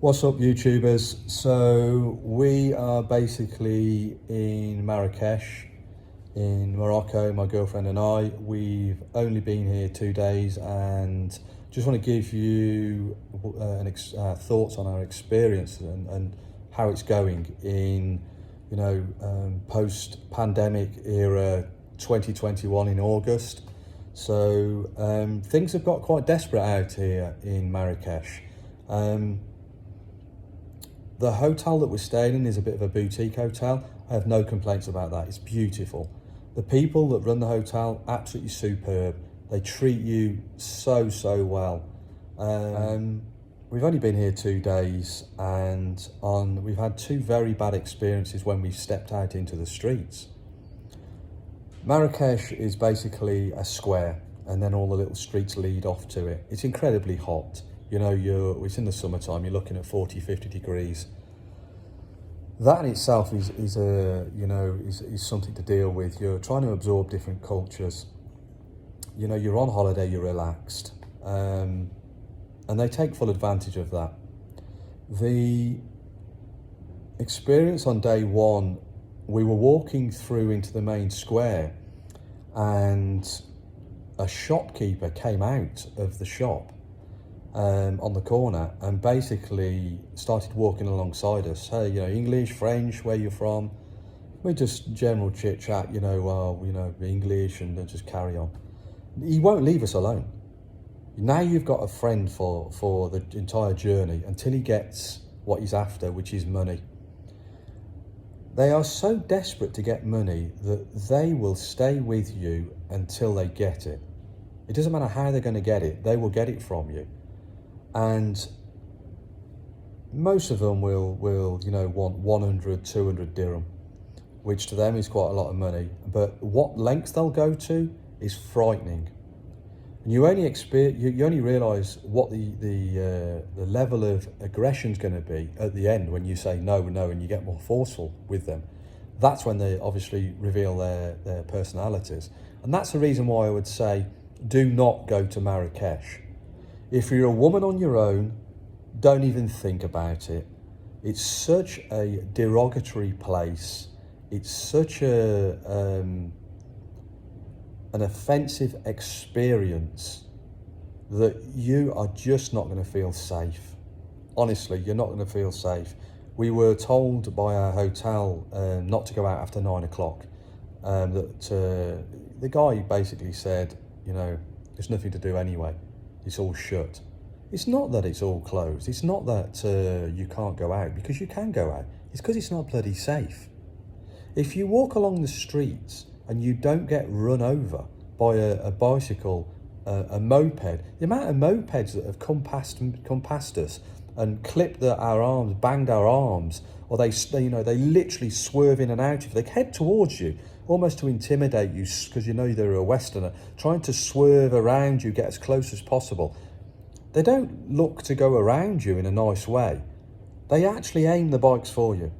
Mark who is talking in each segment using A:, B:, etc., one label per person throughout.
A: What's up, YouTubers? So we are basically in Marrakech, in Morocco, my girlfriend and I. We've only been here 2 days and just want to give you thoughts on our experience and how it's going in, post-pandemic era 2021 in August. So things have got quite desperate out here in Marrakech. The hotel that we're staying in is a bit of a boutique hotel. I have no complaints about that. It's beautiful. The people that run the hotel, absolutely superb. They treat you so well. We've only been here 2 days and we've had 2 very bad experiences when we've stepped out into the streets. Marrakech is basically a square and then all the little streets lead off to it. It's incredibly hot. It's in the summertime, you're looking at 40, 50 degrees. That in itself is something to deal with. You're trying to absorb different cultures. You're on holiday, you're relaxed. And they take full advantage of that. The experience on day one, we were walking through into the main square and a shopkeeper came out of the shop on the corner and basically started walking alongside us. Hey, English, French, where you're from? We just general chit chat, English, and then just carry on. He won't leave us alone. Now you've got a friend for the entire journey until he gets what he's after, which is money. They are so desperate to get money that they will stay with you until they get it. It doesn't matter how they're going to get it, they will get it from you. And most of them will want 100, 200 dirham, which to them is quite a lot of money. But what lengths they'll go to is frightening. And you only realise what the level of aggression is going to be at the end when you say no, and you get more forceful with them. That's when they obviously reveal their personalities. And that's the reason why I would say, do not go to Marrakech. If you're a woman on your own, don't even think about it. It's such a derogatory place. It's such an offensive experience that you are just not going to feel safe. Honestly, you're not going to feel safe. We were told by our hotel not to go out after 9 o'clock. The guy basically said, there's nothing to do anyway. It's all shut. It's not that it's all closed. It's not that you can't go out, because you can go out. It's because it's not bloody safe. If you walk along the streets and you don't get run over by a bicycle, a moped, the amount of mopeds that have come past us and clipped our arms, banged our arms, or they literally swerve in and out. If they head towards you, almost to intimidate you, because they're a Westerner, trying to swerve around you, get as close as possible. They don't look to go around you in a nice way. They actually aim the bikes for you.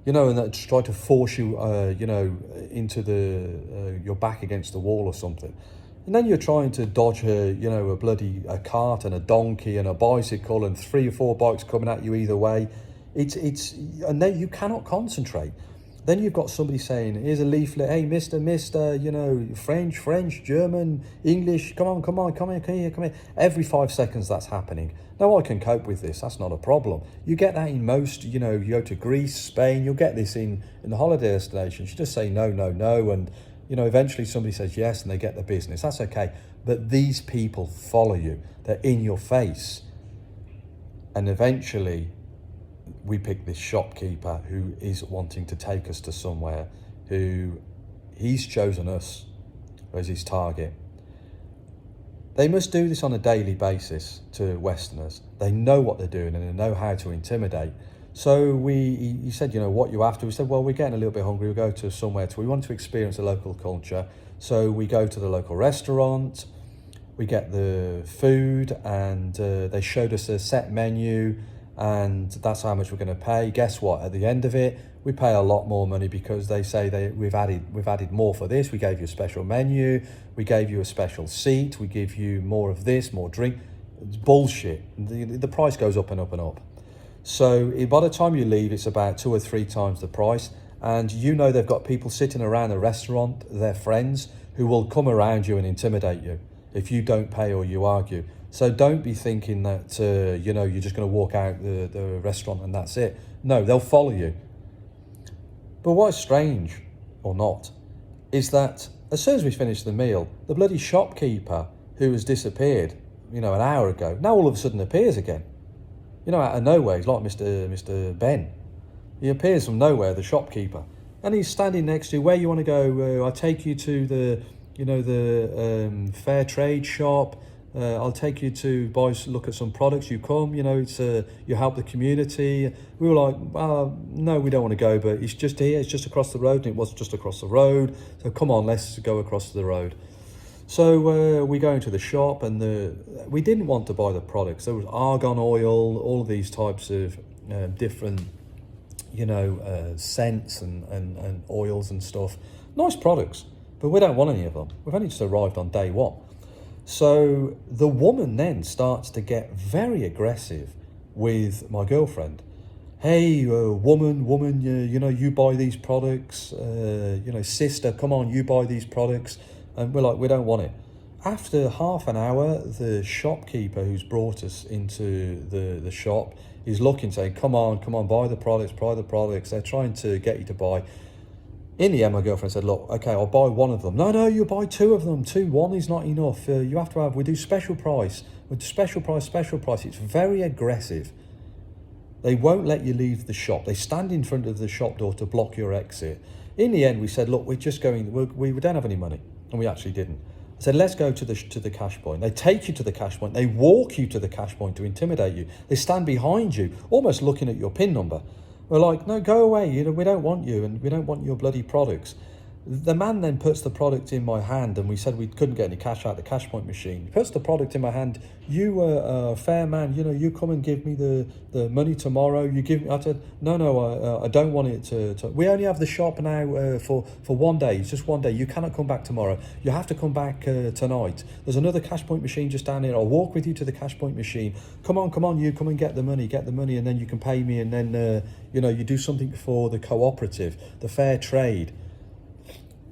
A: And they try to force you, into your back against the wall or something. And then you're trying to dodge a cart and a donkey and a bicycle and 3 or 4 bikes coming at you either way. And then you cannot concentrate. Then you've got somebody saying, here's a leaflet, hey, mister, French, German, English, come here. Every 5 seconds that's happening. Now, I can cope with this, that's not a problem. You get that in most, you go to Greece, Spain, you'll get this in the holiday destinations. You just say no, and, eventually somebody says yes and they get the business. That's okay. But these people follow you. They're in your face. And eventually, we pick this shopkeeper who is wanting to take us to somewhere, who he's chosen us as his target. They must do this on a daily basis to Westerners. They know what they're doing and they know how to intimidate. So he said, what you after? We said, well, we're getting a little bit hungry. We'll go to somewhere. We want to experience the local culture. So we go to the local restaurant. We get the food and they showed us a set menu. And that's how much we're going to pay. Guess what? At the end of it, we pay a lot more money because they say we've added more for this. We gave you a special menu. We gave you a special seat. We give you more of this, more drink. It's bullshit. The price goes up and up and up. So by the time you leave, it's about 2 or 3 times the price. And you know they've got people sitting around a restaurant, their friends, who will come around you and intimidate you if you don't pay or you argue. So don't be thinking that, you're just going to walk out the restaurant and that's it. No, they'll follow you. But what's strange, or not, is that as soon as we finish the meal, the bloody shopkeeper who has disappeared, an hour ago, now all of a sudden appears again. Out of nowhere. He's like Mr. Ben. He appears from nowhere, the shopkeeper, and he's standing next to where you want to go. I'll take you to the fair trade shop. I'll take you to look at some products. You come, it's you help the community. We were like, no, we don't want to go, but it's just here. It's just across the road, and it was just across the road. So come on, let's go across the road. So we go into the shop, and we didn't want to buy the products. There was argan oil, all of these types of different, scents and oils and stuff. Nice products, but we don't want any of them. We've only just arrived on day one. So the woman then starts to get very aggressive with my girlfriend. Hey, woman, you buy these products. Sister, come on, you buy these products. And we're like, we don't want it. After half an hour, the shopkeeper who's brought us into the shop is looking, saying, come on, buy the products. They're trying to get you to buy. In the end, my girlfriend said, look, okay, I'll buy one of them. No, you buy 2 of them. One is not enough. You have to have, we do special price. With special price. It's very aggressive. They won't let you leave the shop. They stand in front of the shop door to block your exit. In the end, we said, look, we're just going, we don't have any money. And we actually didn't. I said, let's go to the cash point. They take you to the cash point. They walk you to the cash point to intimidate you. They stand behind you, almost looking at your PIN number. We're like, no, go away. We don't want you, and we don't want your bloody products. The man then puts the product in my hand, and we said we couldn't get any cash out the cash point machine. He puts the product in my hand. You were a fair man, you come and give me the money tomorrow. You give me. I said, no, I don't want it to. We only have the shop now for 1 day. It's just 1 day. You cannot come back tomorrow. You have to come back tonight. There's another cash point machine just down here. I'll walk with you to the cash point machine. Come on, you come and get the money, and then you can pay me, and then you do something for the cooperative, the fair trade.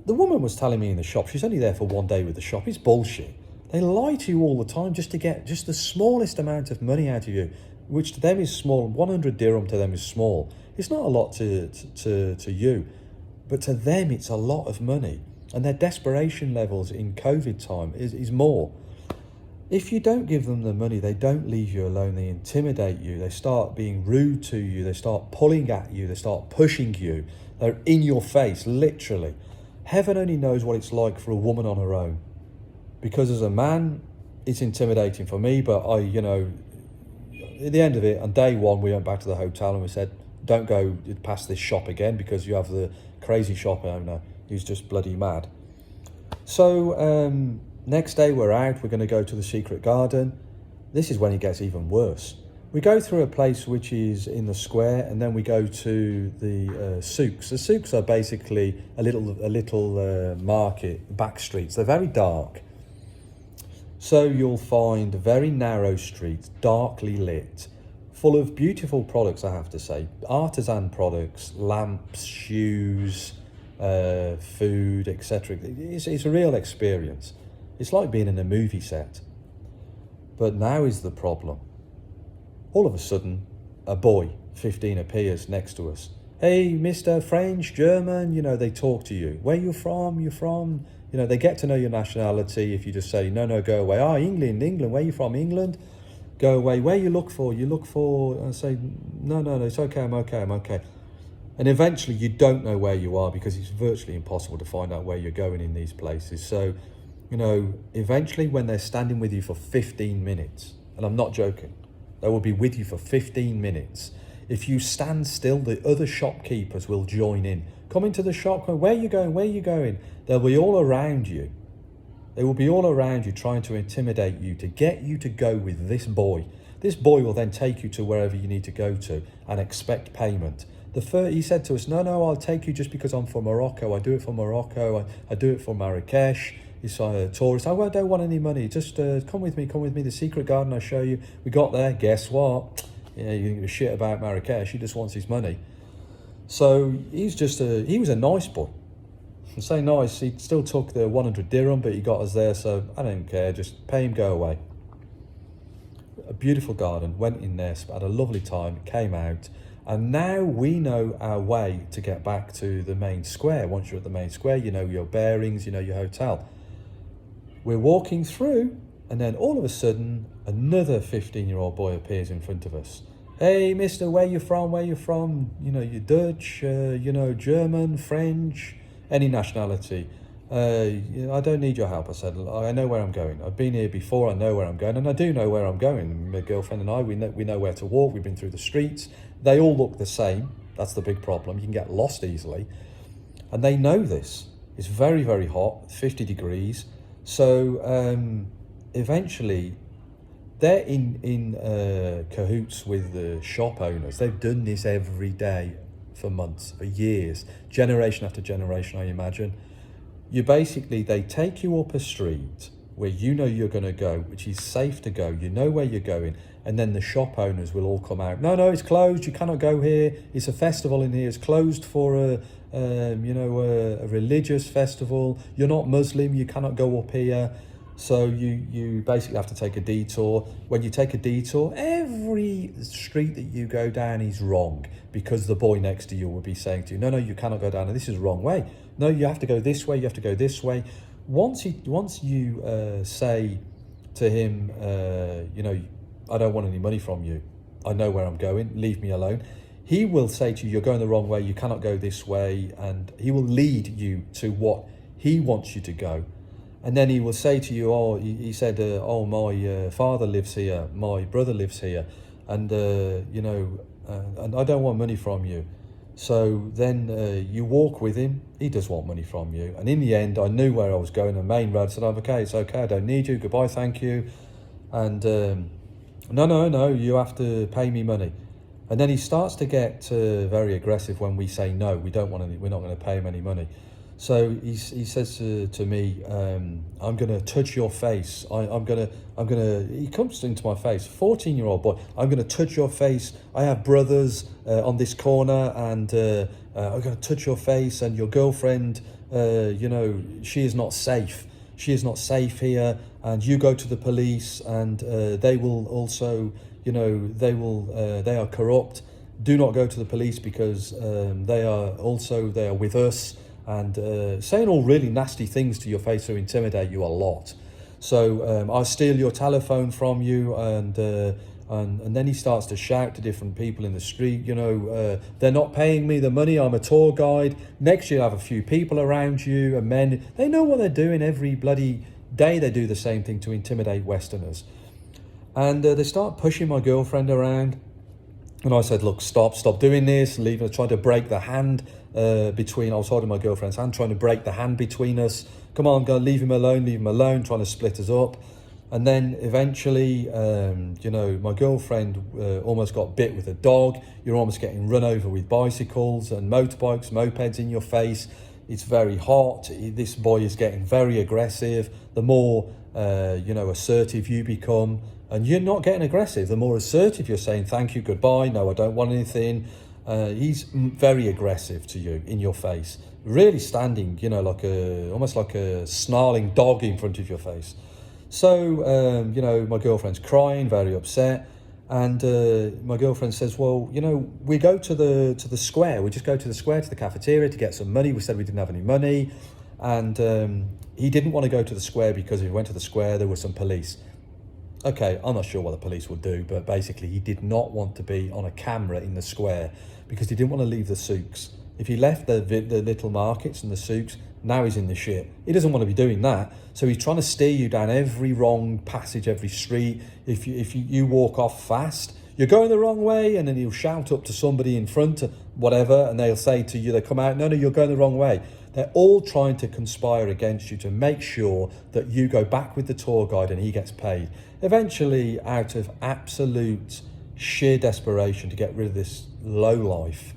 A: The woman was telling me in the shop, she's only there for 1 day with the shop. It's bullshit. They lie to you all the time just to get just the smallest amount of money out of you, which to them is small. 100 dirham to them is small. It's not a lot to you, but to them it's a lot of money. And their desperation levels in COVID time is more. If you don't give them the money, they don't leave you alone. They intimidate you. They start being rude to you. They start pulling at you. They start pushing you. They're in your face, literally. Heaven only knows what it's like for a woman on her own. Because as a man, it's intimidating for me, but at the end of it, on day one, we went back to the hotel and we said, don't go past this shop again because you have the crazy shop owner who's just bloody mad. So next day we're out, we're going to go to the secret garden. This is when it gets even worse. We go through a place which is in the square, and then we go to the souks. The souks are basically a little market, back streets. They're very dark. So you'll find very narrow streets, darkly lit, full of beautiful products, I have to say. Artisan products, lamps, shoes, food, etc. It's a real experience. It's like being in a movie set. But now is the problem. All of a sudden, a boy, 15, appears next to us. Hey, Mr. French, German, they talk to you. Where you from? You from? They get to know your nationality. If you just say, no, go away. England, where you from? England? Go away. Where you look for? And say, no, it's okay, I'm okay. And eventually you don't know where you are because it's virtually impossible to find out where you're going in these places. So, eventually when they're standing with you for 15 minutes, and I'm not joking, they will be with you for 15 minutes. If you stand still, the other shopkeepers will join in. Come into the shop, where are you going? They'll be all around you. They will be all around you trying to intimidate you, to get you to go with this boy. This boy will then take you to wherever you need to go to and expect payment. He said to us, no, I'll take you just because I'm from Morocco. I do it for Morocco. I do it for Marrakech. It's a tourist. I don't want any money. Just come with me. The secret garden, I'll show you. We got there. Guess what? Yeah, you give a shit about Marrakech. He just wants his money. So he was a nice boy. And say nice, he still took the 100 dirham, but he got us there, so I don't care, just pay him, go away. A beautiful garden, went in there, had a lovely time, came out, and now we know our way to get back to the main square. Once you're at the main square, you know your bearings, you know your hotel. We're walking through, and then all of a sudden, another 15-year-old boy appears in front of us. Hey, mister, where you from? Where you from? You know, you're Dutch, German, French, any nationality. I don't need your help. I said, I know where I'm going. I've been here before. I know where I'm going, and I do know where I'm going. My girlfriend and I, we know where to walk. We've been through the streets. They all look the same. That's the big problem. You can get lost easily, and they know this. It's very, very hot, 50 degrees. So eventually, they're in cahoots with the shop owners. They've done this every day for months, for years, generation after generation, I imagine. They take you up a street where you know you're going to go, which is safe to go, you know where you're going, and then the shop owners will all come out. No, it's closed, you cannot go here, it's a festival in here, it's closed for a religious festival, you're not Muslim, you cannot go up here. So you basically have to take a detour. When you take a detour, every street that you go down is wrong, because the boy next to you will be saying to you, no, you cannot go down, and this is the wrong way. No, you have to go this way, you have to go this way. Once you say to him, I don't want any money from you, I know where I'm going, leave me alone, he will say to you, you're going the wrong way, you cannot go this way, and he will lead you to what he wants you to go. And then he will say to you, he said, my father lives here, my brother lives here, and and I don't want money from you. So then you walk with him, he does want money from you. And in the end, I knew where I was going, the main road. I said, okay, it's okay, I don't need you, goodbye, thank you. And no, you have to pay me money. And then he starts to get very aggressive when we say no, we're not going to pay him any money. So he says to me, I'm going to touch your face. He comes into my face, 14-year-old boy, I'm going to touch your face. I have brothers on this corner, and I'm going to touch your face, and your girlfriend, she is not safe. She is not safe here, and you go to the police, and they will also, they are corrupt. Do not go to the police, because they are with us. And saying all really nasty things to your face to intimidate you a lot. So I'll steal your telephone from you, and then he starts to shout to different people in the street, they're not paying me the money, I'm a tour guide. Next you'll have a few people around you, and men, they know what they're doing. Every bloody day they do the same thing to intimidate Westerners. And they start pushing my girlfriend around. And I said, look, stop doing this, leave. I tried to break the hand I was holding my girlfriend's hand, trying to break the hand between us. Come on, go, leave him alone, trying to split us up. And then eventually, my girlfriend almost got bit with a dog. You're almost getting run over with bicycles and motorbikes, mopeds in your face. It's very hot. This boy is getting very aggressive. The more, assertive you become, and you're not getting aggressive, the more assertive you're saying, thank you, goodbye, no, I don't want anything. He's very aggressive to you, in your face, really standing, almost like a snarling dog in front of your face. So, my girlfriend's crying, very upset, and my girlfriend says, well, we go to the square. We just go to the square, to the cafeteria to get some money. We said we didn't have any money, and he didn't want to go to the square because if he went to the square, there were some police. Okay, I'm not sure what the police would do, but basically he did not want to be on a camera in the square because he didn't want to leave the souks. If he left the little markets and the souks, now he's in the shit. He doesn't want to be doing that. So he's trying to steer you down every wrong passage, every street. If you walk off fast, you're going the wrong way, and then he'll shout up to somebody in front, whatever, and they'll say to you, they come out, no, you're going the wrong way. They're all trying to conspire against you to make sure that you go back with the tour guide and he gets paid. Eventually, out of absolute sheer desperation to get rid of this lowlife,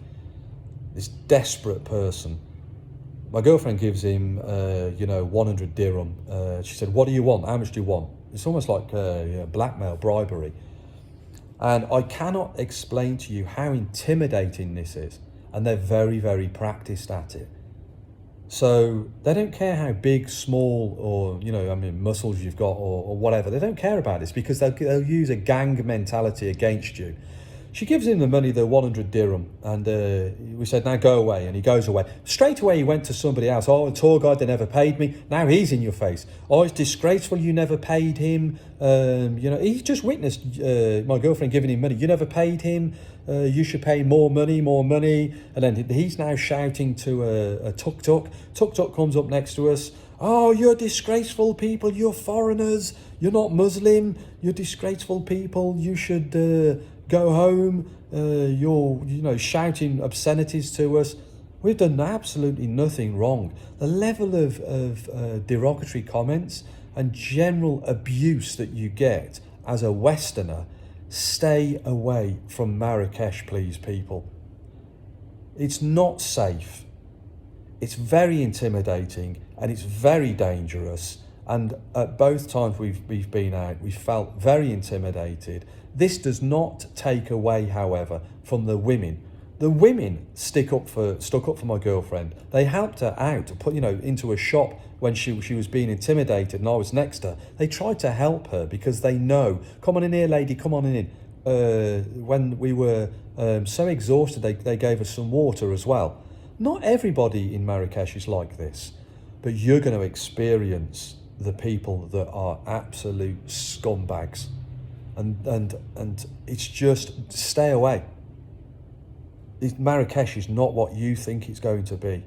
A: this desperate person, my girlfriend gives him, 100 dirham. She said, what do you want? How much do you want? It's almost like blackmail, bribery. And I cannot explain to you how intimidating this is. And they're very, very practiced at it. So they don't care how big, small, or, muscles you've got or whatever. They don't care about this because they'll use a gang mentality against you. She gives him the money, the 100 dirham, and we said, now go away. And he goes away. Straight away, he went to somebody else. Oh, a tour guide, they never paid me. Now he's in your face. Oh, it's disgraceful, you never paid him. He just witnessed my girlfriend giving him money. You never paid him. You should pay more money. And then he's now shouting to a tuk-tuk. Tuk-tuk comes up next to us. Oh, you're disgraceful people. You're foreigners. You're not Muslim. You're disgraceful people. You should go home. You're shouting obscenities to us. We've done absolutely nothing wrong. The level of derogatory comments and general abuse that you get as a Westerner, stay away from Marrakech, please, people. It's not safe. It's very intimidating and it's very dangerous. And at both times we've been out, we felt very intimidated. This does not take away, however, from the women. The women stuck up for my girlfriend. They helped her out, put into a shop when she was being intimidated, and I was next to her. They tried to help her because they know. Come on in here, lady. Come on in. When we were so exhausted, they gave us some water as well. Not everybody in Marrakech is like this, but you're going to experience the people that are absolute scumbags, and it's just stay away. Marrakech is not what you think it's going to be.